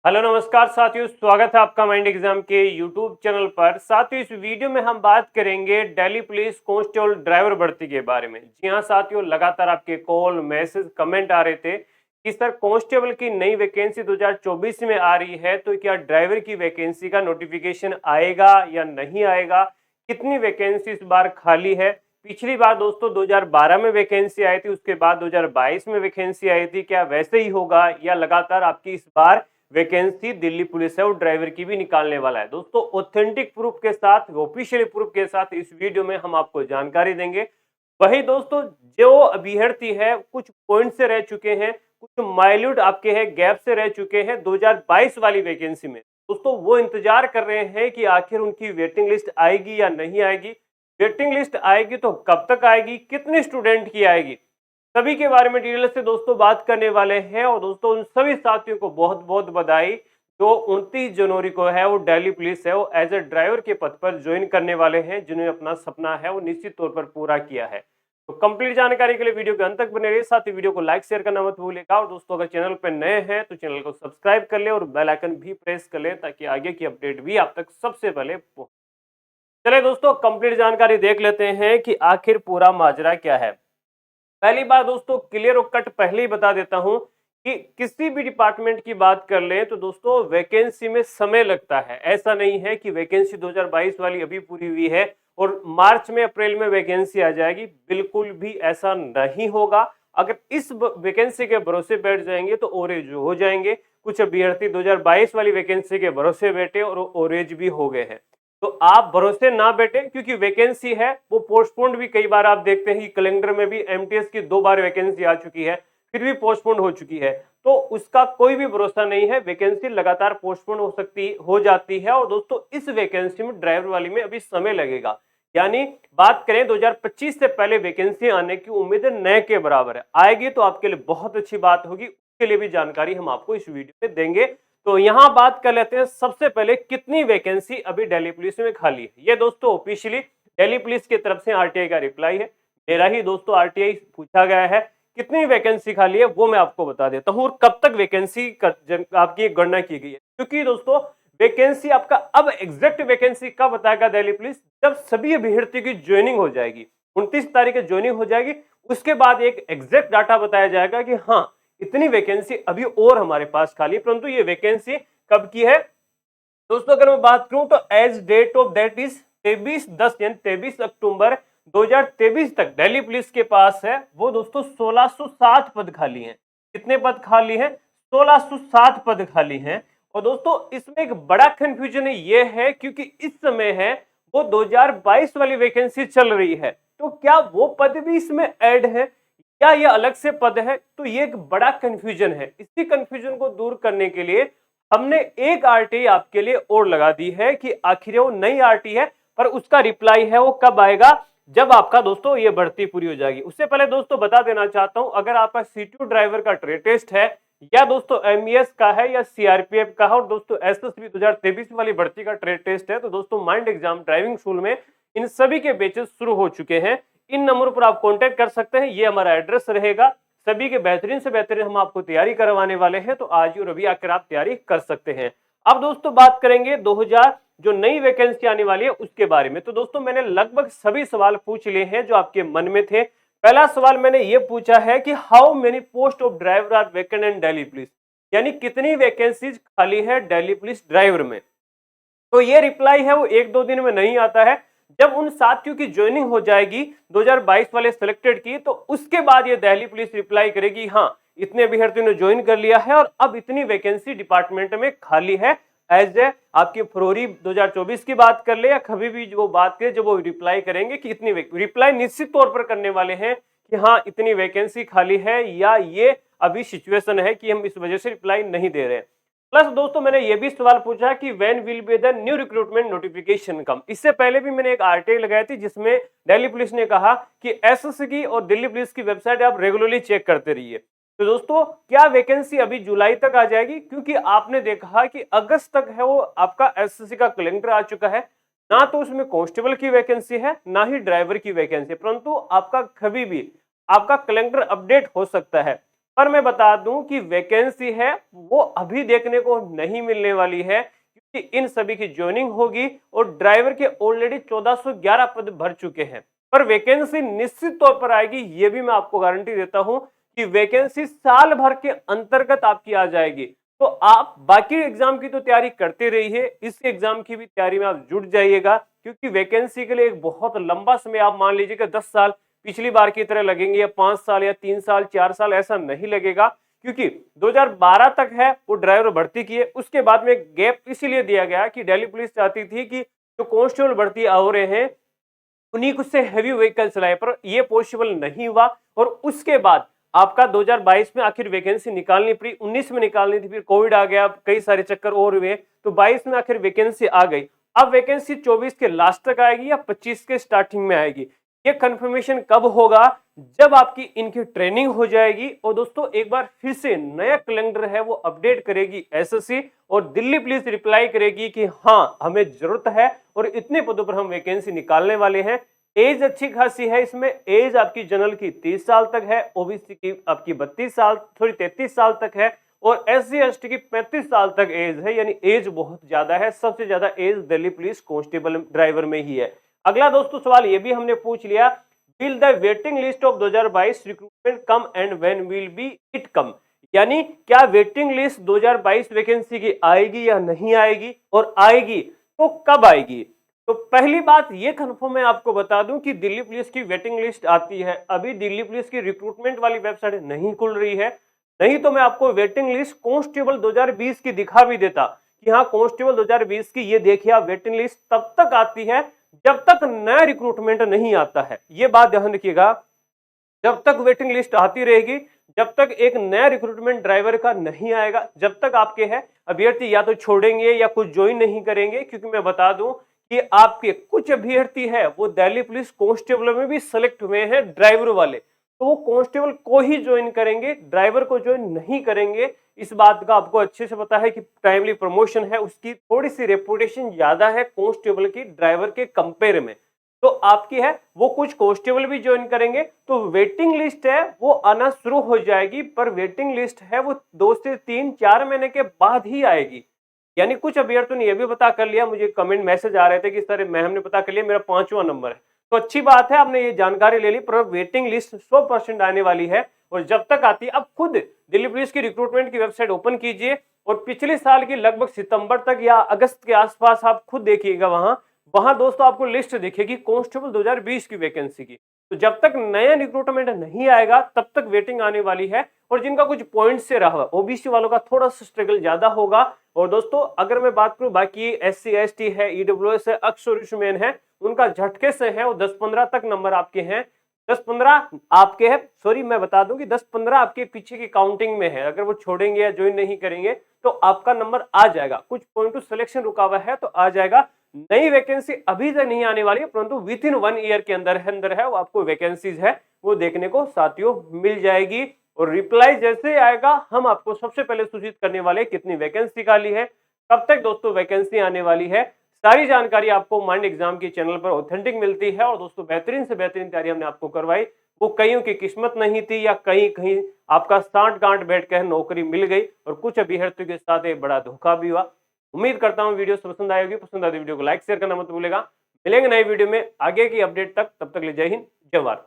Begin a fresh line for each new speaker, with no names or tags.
Hello नमस्कार साथियों, स्वागत है आपका माइंड एग्जाम के यूट्यूब चैनल पर। साथियों, इस वीडियो में हम बात करेंगे दिल्ली पुलिस कांस्टेबल ड्राइवर भर्ती के बारे में। जी हां साथियों, लगातार आपके कॉल, मैसेज, कमेंट आ रहे थे कि सर कांस्टेबल की नई वैकेंसी 2024 में आ रही है, तो क्या ड्राइवर की वैकेंसी का नोटिफिकेशन आएगा या नहीं आएगा, कितनी वैकेंसी इस बार खाली है। पिछली बार दोस्तों 2012 में वैकेंसी आई थी, उसके बाद 2022 में वैकेंसी आई थी, क्या वैसे ही होगा या लगातार आपकी इस बार वैकेंसी दिल्ली पुलिस है वो ड्राइवर की भी निकालने वाला है। दोस्तों ऑथेंटिक प्रूफ के साथ, ऑफिशियल प्रूफ के साथ इस वीडियो में हम आपको जानकारी देंगे। वही दोस्तों, जो अभ्यर्थी है कुछ पॉइंट से रह चुके हैं, कुछ माइल्यूट आपके हैं गैप से रह चुके हैं 2022 वाली वैकेंसी में, दोस्तों वो इंतजार कर रहे हैं कि आखिर उनकी वेटिंग लिस्ट आएगी या नहीं आएगी। वेटिंग लिस्ट आएगी तो कब तक आएगी, कितने स्टूडेंट की आएगी, सभी के बारे में डिटेल से दोस्तों बात करने वाले हैं। और दोस्तों उन सभी साथियों को बहुत बहुत बधाई जो 29 जनवरी को है वो दिल्ली पुलिस है वो एज ए ड्राइवर के पद पर ज्वाइन करने वाले हैं, जिन्होंने अपना सपना है वो निश्चित तौर पर पूरा किया है। तो कंप्लीट जानकारी के लिए वीडियो के अंत तक बने रहिए, साथ ही वीडियो को लाइक शेयर करना मत भूलिएगा। और दोस्तों अगर चैनल पर नए हैं तो चैनल को सब्सक्राइब कर ले और बेल आइकन भी प्रेस कर ले, ताकि आगे की अपडेट भी आप तक सबसे पहले पहुंचे। चलिए दोस्तों, कंप्लीट जानकारी देख लेते हैं कि आखिर पूरा माजरा क्या है। पहली बात दोस्तों, क्लियर और कट पहले ही बता देता हूं कि किसी भी डिपार्टमेंट की बात कर लें तो दोस्तों वैकेंसी में समय लगता है। ऐसा नहीं है कि वैकेंसी 2022 वाली अभी पूरी हुई है और मार्च में अप्रैल में वैकेंसी आ जाएगी, बिल्कुल भी ऐसा नहीं होगा। अगर इस वैकेंसी के भरोसे बैठ जाएंगे तो ओरेज हो जाएंगे। कुछ अभ्यर्थी 2022 वाली वैकेंसी के भरोसे बैठे और ओरेज भी हो गए हैं। तो आप भरोसे ना बैठे, क्योंकि वैकेंसी है वो पोस्टपोन्ड भी कई बार आप देखते हैं कि कैलेंडर में भी एमटीएस की 2 बार वैकेंसी आ चुकी है, फिर भी पोस्टपोन्ड हो चुकी है। तो उसका कोई भी भरोसा नहीं है, वैकेंसी लगातार पोस्टपोन्ड हो जाती है। और दोस्तों इस वैकेंसी में ड्राइवर वाली में अभी समय लगेगा, यानी बात करें 2025 से पहले वैकेंसी आने की उम्मीद नए के बराबर है। आएगी तो आपके लिए बहुत अच्छी बात होगी, उसके लिए भी जानकारी हम आपको इस वीडियो में देंगे। तो यहां बात कर लेते हैं सबसे पहले कितनी वैकेंसी अभी दिल्ली पुलिस में खाली है। ये दोस्तों ऑफिशियली दिल्ली पुलिस की तरफ से आरटीआई का रिप्लाई है। मेरा ही दोस्तों आरटीआई पूछा गया है कितनी वैकेंसी खाली है, वो मैं आपको बता देता हूं और कब तक वैकेंसी आपकी गणना की गई है। क्योंकि दोस्तों वैकेंसी आपका अब एग्जैक्ट वैकेंसी कब बताएगा दिल्ली पुलिस, जब सभी अभ्यर्थी की ज्वाइनिंग हो जाएगी, 29 तारीख ज्वाइनिंग हो जाएगी, उसके बाद एक एग्जैक्ट डाटा बताया जाएगा कि हाँ इतनी वैकेंसी अभी और हमारे पास खाली है। परंतु ये वैकेंसी कब की है दोस्तों, अगर मैं बात करूं तो as date of that is 23/10 यानी 23 अक्टूबर 2023 तक दिल्ली पुलिस के पास है वो दोस्तों 1607 पद खाली हैं। कितने पद खाली हैं? 1607 पद खाली हैं। और दोस्तों इसमें एक बड़ा कंफ्यूजन ये है, क्योंकि इस समय है वो 2022 वाली वैकेंसी चल रही है, तो क्या वो पद भी इसमें ऐड है क्या ये अलग से पद है? तो ये एक बड़ा कंफ्यूजन है। इसी कंफ्यूजन को दूर करने के लिए हमने एक आरटी आपके लिए और लगा दी है कि आखिर वो नई आरटी है, पर उसका रिप्लाई है वो कब आएगा, जब आपका दोस्तों ये भर्ती पूरी हो जाएगी। उससे पहले दोस्तों बता देना चाहता हूं, अगर आपका सीटू ड्राइवर का ट्रेड टेस्ट है या दोस्तों एमईएस का है या सीआरपीएफ का है और दोस्तों एसएसबी 2023 वाली भर्ती का ट्रेड टेस्ट है, तो दोस्तों माइंड एग्जाम ड्राइविंग स्कूल में इन सभी के बैचेस शुरू हो चुके हैं। इन नंबरों पर आप कांटेक्ट कर सकते हैं, ये हमारा एड्रेस रहेगा। सभी के बेहतरीन से बेहतरीन हम आपको तैयारी करवाने वाले हैं, तो आज और अभी आकर आप तैयारी कर सकते हैं। अब दोस्तों बात करेंगे 2000 जो नई वैकेंसी आने वाली है उसके बारे में। तो दोस्तों मैंने लगभग सभी सवाल पूछ लिए हैं जो आपके मन में थे। पहला सवाल मैंने ये पूछा है कि how many post of driver are vacant in Delhi police, यानी कितनी वैकेंसीज खाली है दिल्ली पुलिस ड्राइवर में। तो ये रिप्लाई है वो 1-2 दिन में नहीं आता है। जब उन साथियों की ज्वाइनिंग हो जाएगी 2022 वाले सिलेक्टेड की, तो उसके बाद ये दिल्ली पुलिस रिप्लाई करेगी हाँ इतने अभ्यर्थियों ने ज्वाइन कर लिया है और अब इतनी वैकेंसी डिपार्टमेंट में खाली है। एज ए आपकी फरवरी 2024 की बात कर ले या कभी भी वो बात करें, जब वो रिप्लाई करेंगे कि इतनी रिप्लाई निश्चित तौर पर करने वाले हैं कि हाँ इतनी वैकेंसी खाली है, या ये अभी सिचुएशन है कि हम इस वजह से रिप्लाई नहीं दे रहे हैं। प्लस दोस्तों मैंने ये भी सवाल पूछा कि when will be the new recruitment notification come. इससे पहले भी मैंने एक आरटीआई लगाई थी जिसमें दिल्ली पुलिस ने कहा कि एसएससी की और दिल्ली पुलिस की वेबसाइट आप रेगुलरली चेक करते रहिए। तो दोस्तों क्या वैकेंसी अभी जुलाई तक आ जाएगी, क्योंकि आपने देखा कि अगस्त तक है वो आपका एसएससी का कैलेंडर आ चुका है, ना तो उसमें कांस्टेबल की वैकेंसी है ना ही ड्राइवर की वैकेंसी, परंतु आपका कभी भी आपका कैलेंडर अपडेट हो सकता है। पर मैं बता दूं कि वैकेंसी है वो अभी देखने को नहीं मिलने वाली है, क्योंकि इन सभी की ज्वाइनिंग होगी और ड्राइवर के ऑलरेडी 1411 पद भर चुके हैं। पर वैकेंसी निश्चित तौर पर आएगी, ये भी मैं आपको गारंटी देता हूं कि वैकेंसी साल भर के अंतर्गत आपकी आ जाएगी। तो आप बाकी एग्जाम की तो तैयारी करते रहिए, इस एग्जाम की भी तैयारी में आप जुट जाइएगा, क्योंकि वैकेंसी के लिए एक बहुत लंबा समय, आप मान लीजिए कि 10 साल पिछली बार की तरह लगेंगे, या 5 साल या 3 साल 4 साल, ऐसा नहीं लगेगा। क्योंकि 2012 तक है वो ड्राइवर भर्ती की है, उसके बाद में गैप इसीलिए दिया गया कि दिल्ली पुलिस चाहती थी कि जो कांस्टेबल भर्ती हो रहे हैं उन्हीं कुछ से हैवी व्हीकल चलाए, पर ये पॉसिबल नहीं हुआ। और उसके बाद आपका 2022 में आखिर वैकेंसी निकालनी पड़ी, 19 में निकालनी थी, फिर कोविड आ गया, कई सारे चक्कर और हुए, तो 22 में आखिर वैकेंसी आ गई। अब वैकेंसी 24 के लास्ट तक आएगी या 25 के स्टार्टिंग में आएगी, ये कंफर्मेशन कब होगा? जब आपकी इनकी ट्रेनिंग हो जाएगी। और दोस्तों एक बार फिर से नया कैलेंडर है वो अपडेट करेगी एसएससी, और दिल्ली पुलिस रिप्लाई करेगी कि हाँ हमें जरूरत है और इतने पदों पर हम वैकेंसी निकालने वाले हैं। एज अच्छी खासी है इसमें, एज आपकी जनरल की 30 साल तक है, ओबीसी की आपकी 33 साल तक है, और एससी एसटी की 35 साल तक एज है, यानी एज बहुत ज्यादा है। सबसे ज्यादा as Delhi police constable driver में ही है। अगला दोस्तों सवाल ये भी हमने पूछ लिया, will the waiting list of 2022 recruitment come and when will B it come, यानी क्या वेटिंग लिस्ट 2022 वैकेंसी की आएगी या नहीं आएगी, और आएगी तो कब आएगी? तो पहली बात ये कंफर्म मैं आपको बता दूं कि दिल्ली पुलिस की वेटिंग लिस्ट आती है, अभी दिल्ली पुलिस की रिक्रूटमेंट वाली वेबसाइट नहीं खुल रही है, नहीं तो मैं आपको वेटिंग लिस्ट कांस्टेबल 2020 की दिखा भी देता कि हाँ कांस्टेबल 2020 की ये देखिए आप, वेटिंग लिस्ट तब तक आती है जब तक नया रिक्रूटमेंट नहीं आता है। ये बात ध्यान रखिएगा, जब तक वेटिंग लिस्ट आती रहेगी, जब तक एक नया रिक्रूटमेंट ड्राइवर का नहीं आएगा, जब तक आपके हैं अभ्यर्थी या तो छोड़ेंगे या कुछ ज्वाइन नहीं करेंगे। क्योंकि मैं बता दूं कि आपके कुछ अभ्यर्थी है वो दिल्ली पुलिस कांस्टेबल में भी सिलेक्ट हुए हैं ड्राइवर वाले, तो वो कांस्टेबल को ही ज्वाइन करेंगे, ड्राइवर को ज्वाइन नहीं करेंगे। इस बात का आपको अच्छे से पता है कि टाइमली प्रमोशन है, उसकी थोड़ी सी रेपुटेशन ज्यादा है कांस्टेबल की ड्राइवर के कंपेयर में, तो आपकी है वो कुछ कांस्टेबल भी ज्वाइन करेंगे, तो वेटिंग लिस्ट है वो आना शुरू हो जाएगी। पर वेटिंग लिस्ट है वो 2 से 3-4 महीने के बाद ही आएगी। यानी कुछ अभ्यर्थियों ने यह भी पता कर लिया, मुझे कमेंट मैसेज आ रहे थे कि सर मैं हमने पता कर लिया मेरा 5वां नंबर है, तो अच्छी बात है आपने ये जानकारी ले ली, पर वेटिंग लिस्ट 100% आने वाली है। और जब तक आती है, अब खुद दिल्ली पुलिस की रिक्रूटमेंट की वेबसाइट ओपन कीजिए और पिछले साल की लगभग सितंबर तक या अगस्त के आसपास आप खुद देखिएगा, वहां दोस्तों आपको लिस्ट दिखेगी कांस्टेबल 2020 की वैकेंसी की। तो जब तक नया रिक्रूटमेंट नहीं आएगा तब तक वेटिंग आने वाली है। और जिनका कुछ पॉइंट से रहा, ओबीसी वालों का थोड़ा सा स्ट्रगल ज्यादा होगा। और दोस्तों अगर मैं बात करूं बाकी एससी एसटी है, ईडब्ल्यूएस है, एक्स-सर्विसमैन है, उनका झटके से है वो 10-15 तक नंबर आपके हैं, 10-15 आपके हैं, सॉरी मैं बता दूं कि 10-15 आपके पीछे की काउंटिंग में है। अगर वो छोड़ेंगे या ज्वाइन नहीं करेंगे तो आपका नंबर आ जाएगा, कुछ पॉइंट टू सिलेक्शन रुका हुआ है तो आ जाएगा। नई वैकेंसी अभी तक नहीं आने वाली है, परंतु विद इन 1 ईयर के अंदर है वो आपको वैकेंसीज है वो देखने को साथियों मिल जाएगी। और रिप्लाई जैसे आएगा हम आपको सबसे पहले सूचित करने वाले कितनी वैकेंसी खाली है, कब तक दोस्तों वैकेंसी आने वाली है। सारी जानकारी आपको माइंड एग्जाम के चैनल पर ऑथेंटिक मिलती है। और दोस्तों बेहतरीन से बेहतरीन तैयारी हमने आपको करवाई, वो कईयों की किस्मत नहीं थी या कहीं कहीं आपका सांठ गांठ बैठ कर नौकरी मिल गई, और कुछ अभ्यर्थियों के साथ एक बड़ा धोखा भी हुआ। उम्मीद करता हूं वीडियो पसंद आएगी, पसंद आए वीडियो को लाइक शेयर करना मत भूलेगा। मिलेंगे नई वीडियो में आगे की अपडेट तक, तब तक ले जय हिंद जय भारत।